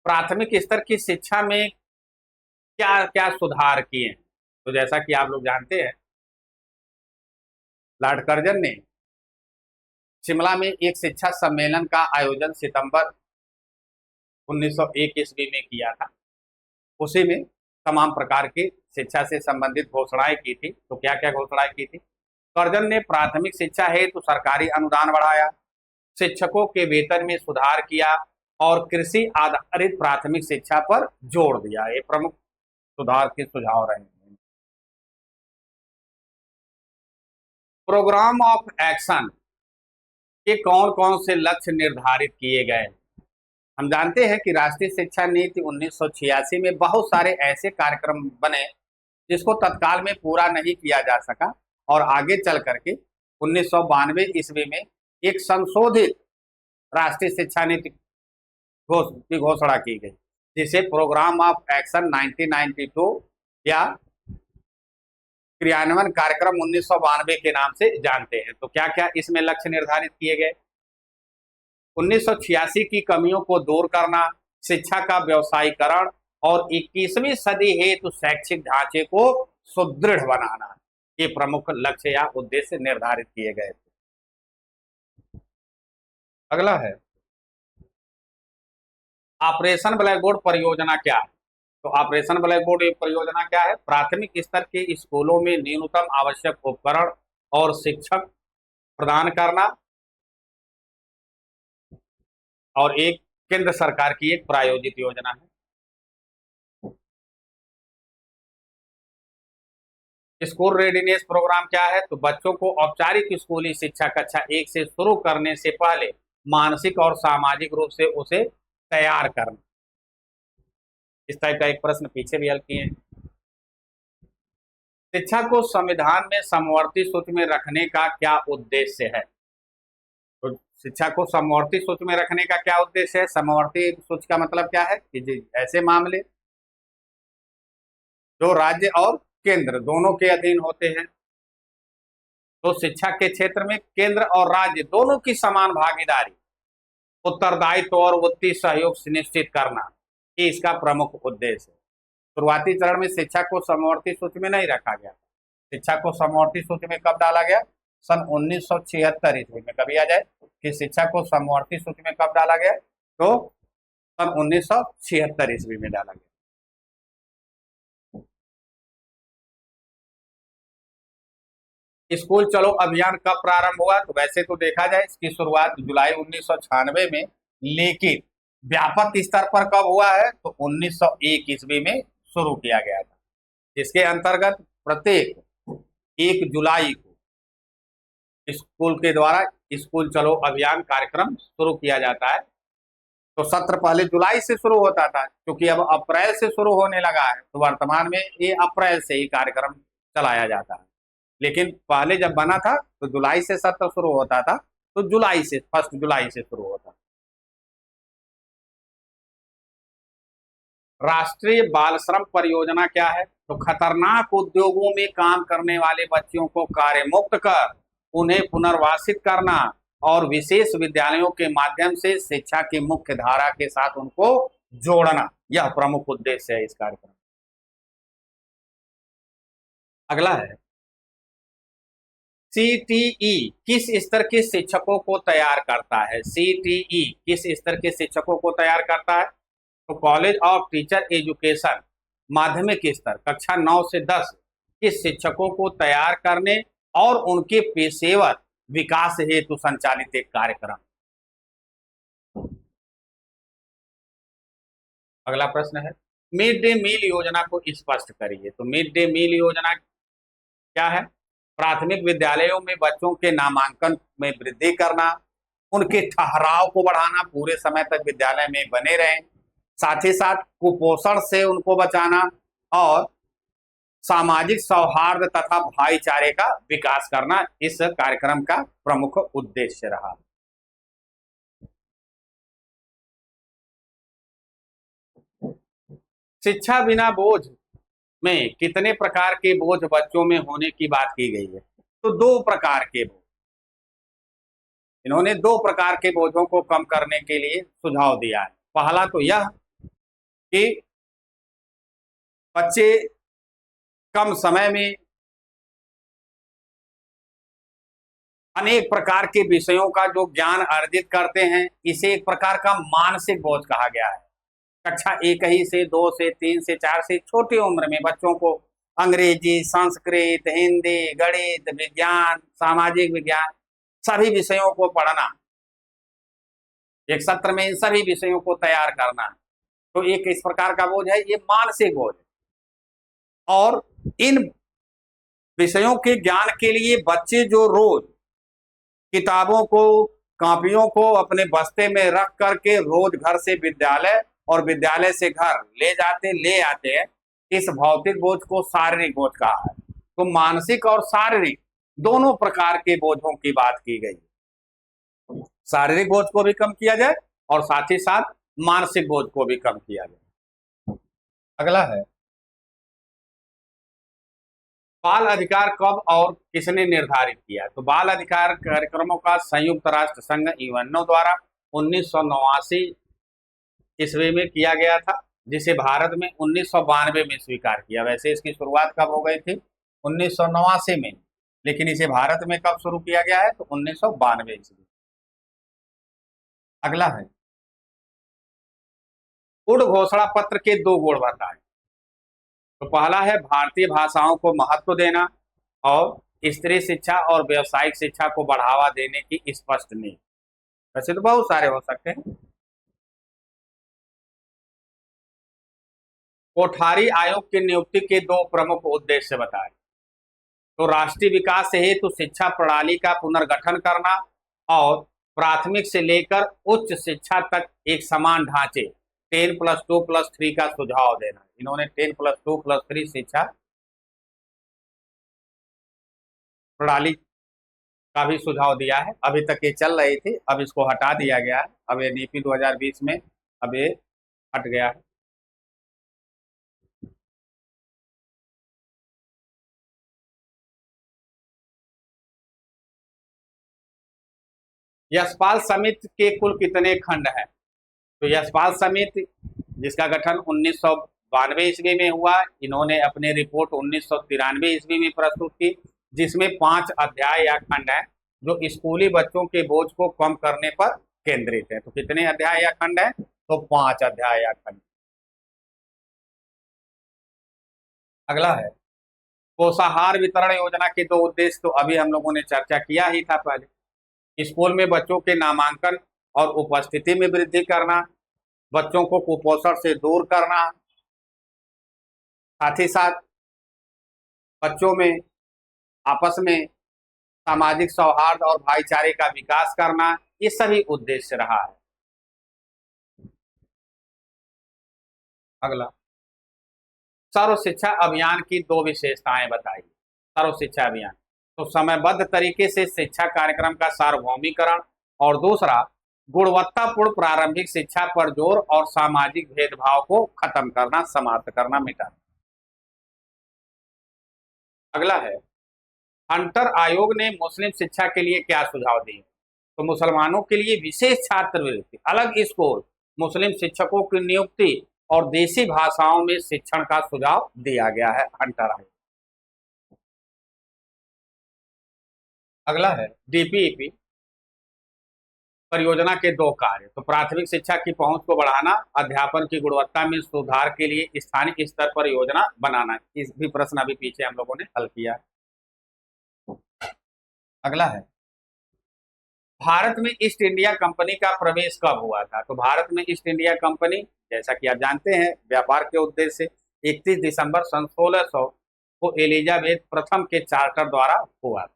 प्राथमिक स्तर की शिक्षा में क्या क्या सुधार किए हैं? तो जैसा कि आप लोग जानते हैं, लॉर्ड कर्जन ने शिमला में एक शिक्षा सम्मेलन का आयोजन सितंबर 1901 ईस्वी में किया था। उसी में तमाम प्रकार की शिक्षा से संबंधित घोषणाएं की थी। तो क्या क्या घोषणाएं की थी? कर्जन ने प्राथमिक शिक्षा हेतु सरकारी अनुदान बढ़ाया, शिक्षकों के वेतन में सुधार किया और कृषि आधारित प्राथमिक शिक्षा पर जोर दिया। ये प्रमुख सुधार के सुझाव रहे। प्रोग्राम ऑफ एक्शन के कौन कौन से लक्ष्य निर्धारित किए गए? हम जानते हैं कि राष्ट्रीय शिक्षा नीति 1986 में बहुत सारे ऐसे कार्यक्रम बने जिसको तत्काल में पूरा नहीं किया जा सका और आगे चल करके 1992 ईस्वी में एक संशोधित राष्ट्रीय शिक्षा नीति की घोषणा की गई, जिसे प्रोग्राम ऑफ एक्शन 1992 या क्रियान्वयन कार्यक्रम 1992 के नाम से जानते हैं। तो क्या क्या इसमें लक्ष्य निर्धारित किए गए? 1986 की कमियों को दूर करना, शिक्षा का व्यवसायीकरण और 21वीं सदी हेतु शैक्षिक ढांचे को सुदृढ़ बनाना, ये प्रमुख लक्ष्य या उद्देश्य निर्धारित किए गए थे। अगला है, ऑपरेशन ब्लैक बोर्ड परियोजना क्या है? तो ऑपरेशन ब्लैक बोर्ड परियोजना क्या है? प्राथमिक स्तर के स्कूलों में न्यूनतम आवश्यक उपकरण और शिक्षक प्रदान करना और एक केंद्र सरकार की एक प्रायोजित योजना है। स्कूल रेडीनेस प्रोग्राम क्या है? तो बच्चों को औपचारिक स्कूली शिक्षा कक्षा 1 से शुरू करने से पहले मानसिक और सामाजिक रूप से उसे तैयार करना। इस टाइप का एक प्रश्न पीछे भी हल किए हैं। शिक्षा को संविधान में समवर्ती सूची में रखने का क्या उद्देश्य है? तो शिक्षा को समवर्ती सूची में रखने का क्या उद्देश्य है? समवर्ती सूची का मतलब क्या है कि ऐसे मामले जो राज्य और केंद्र दोनों के अधीन होते हैं, तो शिक्षा के क्षेत्र में केंद्र और राज्य दोनों की समान भागीदारी, उत्तरदायित्व और वित्तीय सहयोग सुनिश्चित करना, ये इसका प्रमुख उद्देश्य है। शुरुआती चरण में शिक्षा को समवर्ती सूची में नहीं रखा गया। शिक्षा को समवर्ती सूची में कब डाला गया? सन 1976 ईस्वी में। कभी आ जाए कि शिक्षा को समवर्ती सूची में कब डाला गया? तो सन 1976 ईस्वी में डाला गया। स्कूल चलो अभियान कब प्रारंभ हुआ? तो वैसे तो देखा जाए इसकी शुरुआत जुलाई 1996 में, लेकिन व्यापक स्तर पर कब हुआ है? तो 1901 ईस्वी में शुरू किया गया था, जिसके अंतर्गत प्रत्येक 1 जुलाई को स्कूल के द्वारा स्कूल चलो अभियान कार्यक्रम शुरू किया जाता है। तो सत्र पहले जुलाई से शुरू होता था, क्योंकि अब अप्रैल से शुरू होने लगा है, तो वर्तमान में ये अप्रैल से ही कार्यक्रम चलाया जाता है। लेकिन पहले जब बना था तो जुलाई से सत्र शुरू होता था, तो जुलाई से 1 जुलाई से शुरू होता। राष्ट्रीय बाल श्रम परियोजना क्या है? तो खतरनाक उद्योगों में काम करने वाले बच्चों को कार्य मुक्त कर उन्हें पुनर्वासित करना और विशेष विद्यालयों के माध्यम से शिक्षा की मुख्य धारा के साथ उनको जोड़ना, यह प्रमुख उद्देश्य है इस कार्यक्रम। अगला है सीटीई किस स्तर के शिक्षकों को तैयार करता है? सीटीई किस स्तर के शिक्षकों को तैयार करता है? तो कॉलेज ऑफ टीचर एजुकेशन माध्यमिक स्तर कक्षा 9 से 10 के शिक्षकों को तैयार करने और उनके पेशेवर विकास हेतु संचालित एक कार्यक्रम। अगला प्रश्न है मिड डे मील योजना को स्पष्ट करिए। तो मिड डे मील योजना क्या है? प्राथमिक विद्यालयों में बच्चों के नामांकन में वृद्धि करना, उनके ठहराव को बढ़ाना, पूरे समय तक विद्यालय में बने रहें, साथ ही साथ कुपोषण से उनको बचाना और सामाजिक सौहार्द तथा भाईचारे का विकास करना इस कार्यक्रम का प्रमुख उद्देश्य रहा। शिक्षा बिना बोझ में कितने प्रकार के बोझ बच्चों में होने की बात की गई है? तो 2 प्रकार के बोझ। इन्होंने 2 प्रकार के बोझों को कम करने के लिए सुझाव दिया है। पहला तो यह कि बच्चे कम समय में अनेक प्रकार के विषयों का जो ज्ञान अर्जित करते हैं, इसे एक प्रकार का मानसिक बोझ कहा गया है। कक्षा 1 ही से 2 से 3 से 4 से छोटी उम्र में बच्चों को अंग्रेजी, संस्कृत, हिंदी, गणित, विज्ञान, सामाजिक विज्ञान सभी विषयों को पढ़ना, एक सत्र में इन सभी विषयों को तैयार करना, तो एक इस प्रकार का बोझ है, ये मानसिक बोझ। और इन विषयों के ज्ञान के लिए बच्चे जो रोज किताबों को, कॉपियों को अपने बस्ते में रख करके रोज घर से विद्यालय और विद्यालय से घर ले आते हैं, इस भौतिक बोझ को शारीरिक बोझ कहा है। तो मानसिक और शारीरिक दोनों प्रकार के बोझों की बात की गई। शारीरिक बोझ को भी कम किया जाए और साथ ही साथ मानसिक बोझ को भी कम किया जाए। अगला है बाल अधिकार कब और किसने निर्धारित किया? तो बाल अधिकार कार्यक्रमों का संयुक्त राष्ट्र संघ यूएनओ द्वारा 1989 ईस्वी में किया गया था, जिसे भारत में 1992 में स्वीकार किया। वैसे इसकी शुरुआत कब हो गई थी? 1989 में, लेकिन इसे भारत में कब शुरू किया गया है? तो 1992 ईस्वी। अगला है उड़ घोषणा पत्र के 2 गुण बताएं। तो पहला है भारतीय भाषाओं को महत्व देना और स्त्री शिक्षा और व्यावसायिक शिक्षा को बढ़ावा देने की स्पष्ट नीति। वैसे तो बहुत सारे हो सकते हैं। कोठारी आयोग की नियुक्ति के 2 प्रमुख उद्देश्य बताएं। तो राष्ट्रीय विकास हेतु शिक्षा प्रणाली का पुनर्गठन करना और प्राथमिक से लेकर उच्च शिक्षा तक एक समान ढांचे 10+2+3 का सुझाव देना। इन्होंने 10+2+3 शिक्षा प्रणाली का भी सुझाव दिया है। अभी तक ये चल रही थी, अब इसको हटा दिया गया है। अब ये नीति 2020 में अब ये हट गया है। यशपाल समिति के कुल कितने खंड हैं? तो यशपाल समिति जिसका गठन 1992 ईस्वी में हुआ, इन्होंने अपनी रिपोर्ट 1993 ईस्वी में प्रस्तुत की, जिसमें 5 अध्याय या खंड हैं जो स्कूली बच्चों के बोझ को कम करने पर केंद्रित है। तो कितने अध्याय या खंड हैं? तो 5 अध्याय या खंड। अगला है पोषाहार वितरण योजना के 2 उद्देश्य। तो अभी हम लोगों ने चर्चा किया ही था पहले। स्कूल में बच्चों के नामांकन और उपस्थिति में वृद्धि करना, बच्चों को कुपोषण से दूर करना, साथ ही साथ बच्चों में आपस में सामाजिक सौहार्द और भाईचारे का विकास करना, ये सभी उद्देश्य रहा है। अगला, सर्व शिक्षा अभियान की दो विशेषताएं बताइए। सर्व शिक्षा अभियान तो समयबद्ध तरीके से शिक्षा कार्यक्रम का सार्वभौमिकरण, और दूसरा गुणवत्तापूर्ण प्रारंभिक शिक्षा पर जोर और सामाजिक भेदभाव को खत्म करना, समाप्त करना, मिटाना। अगला है, हंटर आयोग ने मुस्लिम शिक्षा के लिए क्या सुझाव दिए। तो मुसलमानों के लिए विशेष छात्रवृत्ति, अलग स्कूल, मुस्लिम शिक्षकों की नियुक्ति और देसी भाषाओं में शिक्षण का सुझाव दिया गया है हंटर आयोग। अगला है, डीपीईपी परियोजना के दो कार्य। तो प्राथमिक शिक्षा की पहुंच को बढ़ाना, अध्यापन की गुणवत्ता में सुधार के लिए स्थानीय स्तर पर योजना बनाना। इस भी प्रश्न अभी पीछे हम लोगों ने हल किया। अगला है, भारत में ईस्ट इंडिया कंपनी का प्रवेश कब हुआ था। तो भारत में ईस्ट इंडिया कंपनी, जैसा कि आप जानते हैं, व्यापार के उद्देश्य से 31 दिसंबर सन 1600 को एलिजाबेथ प्रथम के चार्टर द्वारा हुआ।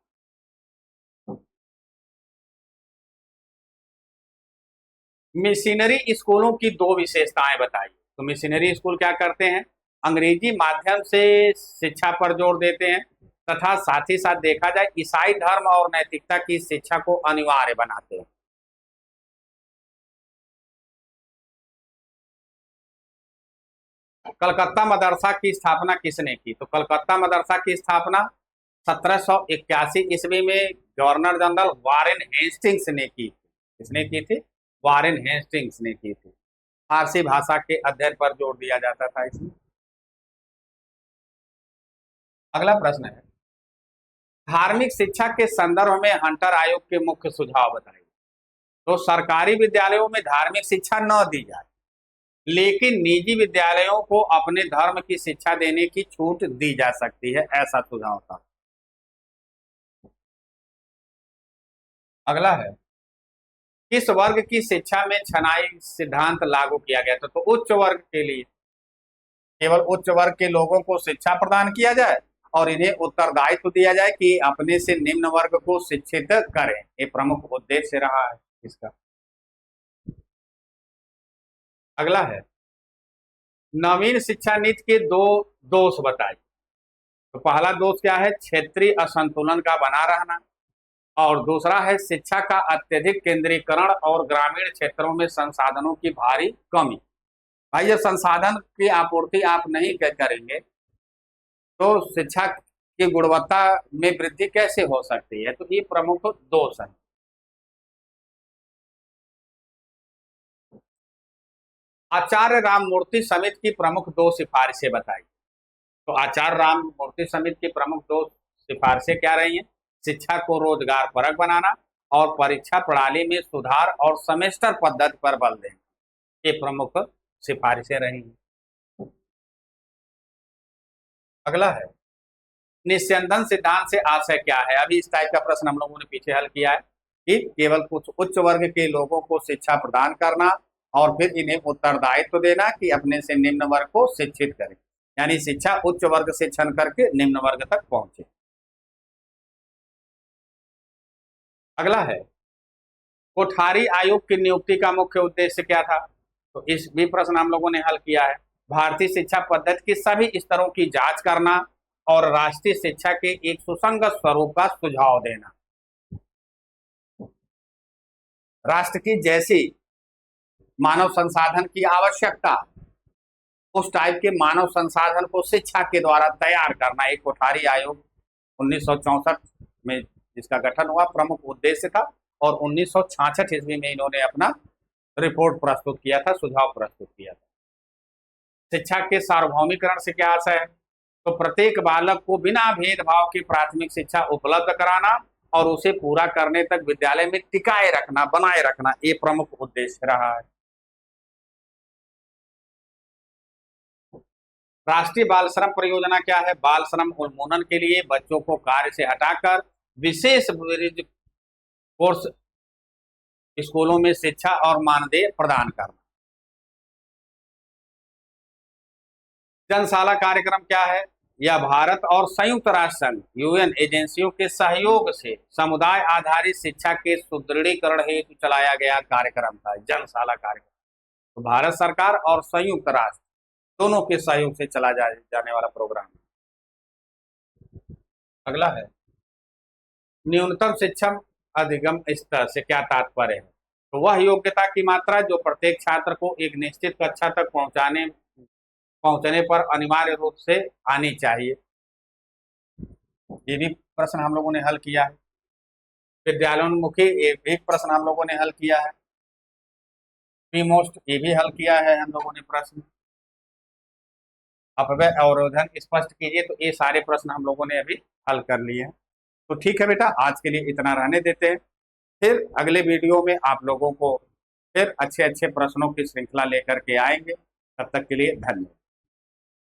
मिशनरी स्कूलों की दो विशेषताएं बताइए। तो मिशनरी स्कूल क्या करते हैं, अंग्रेजी माध्यम से शिक्षा पर जोर देते हैं तथा साथ ही साथ देखा जाए ईसाई धर्म और नैतिकता की शिक्षा को अनिवार्य बनाते हैं। कलकत्ता मदरसा की स्थापना किसने की। तो कलकत्ता मदरसा की स्थापना 1781 ईस्वी में गवर्नर जनरल वारेन हेस्टिंग्स ने की। किसने की थी, वारेन हेस्टिंग्स ने की थी। फारसी भाषा के अध्ययन पर जोर दिया जाता था इसमें। अगला प्रश्न है, धार्मिक शिक्षा के संदर्भ में हंटर आयोग के मुख्य सुझाव बताइए। तो सरकारी विद्यालयों में धार्मिक शिक्षा न दी जाए, लेकिन निजी विद्यालयों को अपने धर्म की शिक्षा देने की छूट दी जा सकती है, ऐसा सुझाव था। अगला है, किस वर्ग की शिक्षा में छनाई सिद्धांत लागू किया गया था। तो उच्च वर्ग के लिए, केवल उच्च वर्ग के लोगों को शिक्षा प्रदान किया जाए और इन्हें उत्तरदायित्व दिया जाए कि अपने से निम्न वर्ग को शिक्षित करें। ये प्रमुख उद्देश्य रहा है इसका। अगला है, नवीन शिक्षा नीति के दो दोष बताइए। तो पहला दोष क्या है, क्षेत्रीय असंतुलन का बना रहना, और दूसरा है शिक्षा का अत्यधिक केंद्रीकरण और ग्रामीण क्षेत्रों में संसाधनों की भारी कमी। भाई जब संसाधन की आपूर्ति आप नहीं करेंगे तो शिक्षा की गुणवत्ता में वृद्धि कैसे हो सकती है। तो ये प्रमुख दोष है। आचार्य राममूर्ति समिति की प्रमुख दो सिफारिशें बताइए। तो आचार्य राममूर्ति समिति की प्रमुख दो सिफारिशें क्या रही हैं, शिक्षा को रोजगार परक बनाना और परीक्षा प्रणाली में सुधार और सेमेस्टर पद्धति पर बल देना। ये प्रमुख सिफारिशें रही हैं। अगला है, निस्यंदन सिद्धांत से आशय क्या है। अभी इस टाइप का प्रश्न हम लोगों ने पीछे हल किया है कि केवल कुछ उच्च वर्ग के लोगों को शिक्षा प्रदान करना और फिर इन्हें उत्तरदायित्व देना कि अपने से निम्न वर्ग को शिक्षित करें, यानी शिक्षा उच्च वर्ग से छन करके निम्न वर्ग तक पहुंचे। अगला है, कोठारी आयोग की नियुक्ति का मुख्य उद्देश्य क्या था। तो इस भी प्रश्न हम लोगों ने हल किया है। भारतीय शिक्षा पद्धति के सभी स्तरों की जांच करना और राष्ट्रीय शिक्षा के एक सुसंगत स्वरूप का सुझाव देना। राष्ट्र की जैसी मानव संसाधन की आवश्यकता, उस टाइप के मानव संसाधन को शिक्षा के द्वारा तैयार करना एक कोठारी आयोग 1964 में जिसका गठन हुआ प्रमुख उद्देश्य था, और 1966 ईस्वी में इन्होंने अपना रिपोर्ट प्रस्तुत किया था, सुझाव प्रस्तुत किया था। शिक्षा के सार्वभौमिकरण से क्या आशय है। तो प्रत्येक बालक को बिना भेदभाव की प्राथमिक शिक्षा उपलब्ध कराना और उसे पूरा करने तक विद्यालय में टिकाए रखना, बनाए रखना, ये प्रमुख उद्देश्य रहा है। राष्ट्रीय बाल श्रम परियोजना क्या है, बाल श्रम उन्मूलन के लिए बच्चों को कार्य से हटाकर विशेष कोर्स स्कूलों में शिक्षा और मानदेय प्रदान करना। जनशाला कार्यक्रम क्या है, यह भारत और संयुक्त राष्ट्र संघ यूएन एजेंसियों के सहयोग से समुदाय आधारित शिक्षा के सुदृढ़ीकरण हेतु चलाया गया कार्यक्रम था, जनशाला कार्यक्रम। तो भारत सरकार और संयुक्त राष्ट्र दोनों के सहयोग से चला जाने वाला प्रोग्राम। अगला है न्यूनतम शिक्षण अधिगम स्तर से क्या तात्पर्य है। तो वह योग्यता की मात्रा जो प्रत्येक छात्र को एक निश्चित कक्षा तक पहुंचने पर अनिवार्य रूप से आनी चाहिए। ये भी प्रश्न हम लोगों ने हल किया है। विद्यालयोन्मुखी एक प्रश्न हम लोगों ने हल किया है। प्री मोस्ट ये भी हल किया है हम लोगों ने प्रश्न। अपव्यय अवरोधन स्पष्ट कीजिए, तो ये सारे प्रश्न हम लोगों ने अभी हल कर लिए हैं। तो ठीक है बेटा, आज के लिए इतना रहने देते हैं। फिर अगले वीडियो में आप लोगों को फिर अच्छे अच्छे प्रश्नों की श्रृंखला लेकर के आएंगे। तब तक के लिए धन्यवाद।